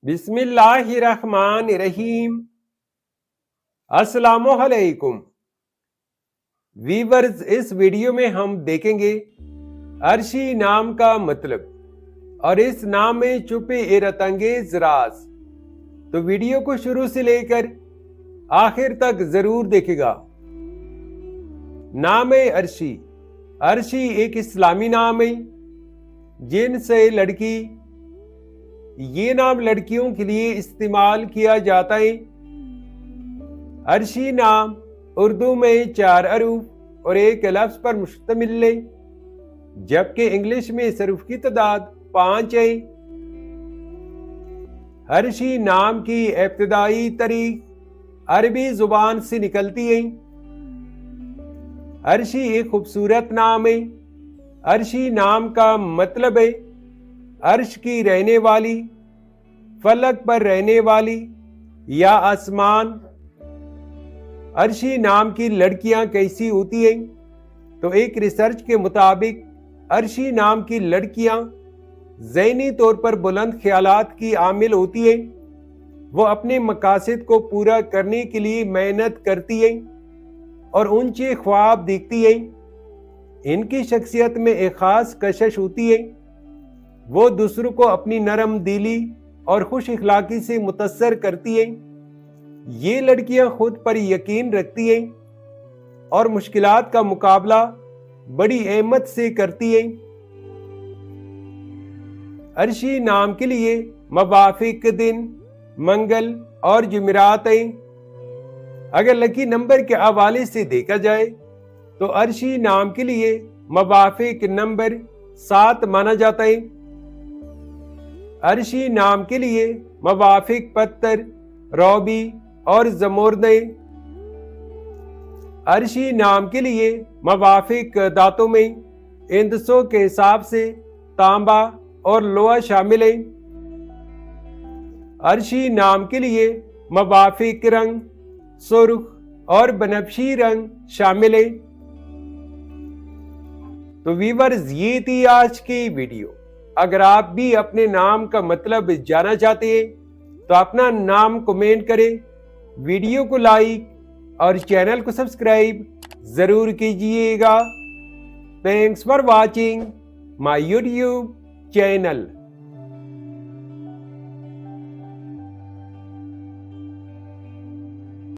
बिस्मिल्लाहिर्रहमानिर्रहीम। अस्सलामुअलैकुम वीवर्स, इस वीडियो में हम देखेंगे अर्शी नाम का मतलब और इस नाम में छुपे हैरतअंगेज राज। तो वीडियो को शुरू से लेकर आखिर तक जरूर देखेगा। नाम है अर्शी। अर्शी एक इस्लामी नाम है जिनसे लड़की, ये नाम लड़कियों के लिए इस्तेमाल किया जाता है। अर्शी नाम उर्दू में 4 हरूफ और एक लफ्ज पर मुश्तमिल है, जबकि इंग्लिश में इस हरूफ की तादाद 5 है। अर्शी नाम की इब्तिदाई तारीख अरबी जुबान से निकलती है। अर्शी एक खूबसूरत नाम है। अर्शी नाम का मतलब है अर्श की रहने वाली, फलक पर रहने वाली या आसमान। अर्शी नाम की लड़कियां कैसी होती हैं? तो एक रिसर्च के मुताबिक अर्शी नाम की लड़कियां ज़हनी तौर पर बुलंद ख्यालात की आमिल होती हैं। वो अपने मकासद को पूरा करने के लिए मेहनत करती हैं और ऊंचे ख्वाब देखती हैं। इनकी शख्सियत में एक खास कशिश होती है। वो दूसरों को अपनी नरम दिली और खुश इखलाकी से मुतस्सर करती हैं। ये लड़कियां खुद पर यकीन रखती हैं और मुश्किलात का मुकाबला बड़ी हिम्मत से करती हैं। अर्शी नाम के लिए मवाफिक दिन मंगल और जुमेरात हैं। अगर लकी नंबर के हवाले से देखा जाए तो अर्शी नाम के लिए मवाफिक नंबर 7 माना जाता है। अर्शी नाम के लिए मवाफिक पत्थर रौबी और जमोरदे। अर्शी नाम के लिए मवाफिक दांतों में इंदसों के हिसाब से तांबा और लोहा शामिल है। अर्शी नाम के लिए मवाफिक रंग सुर्ख और बनफशी रंग शामिल है। तो वीवर्स, ये थी आज की वीडियो। अगर आप भी अपने नाम का मतलब जानना चाहते हैं तो अपना नाम कमेंट करें, वीडियो को लाइक और चैनल को सब्सक्राइब जरूर कीजिएगा। Thanks for watching my YouTube channel.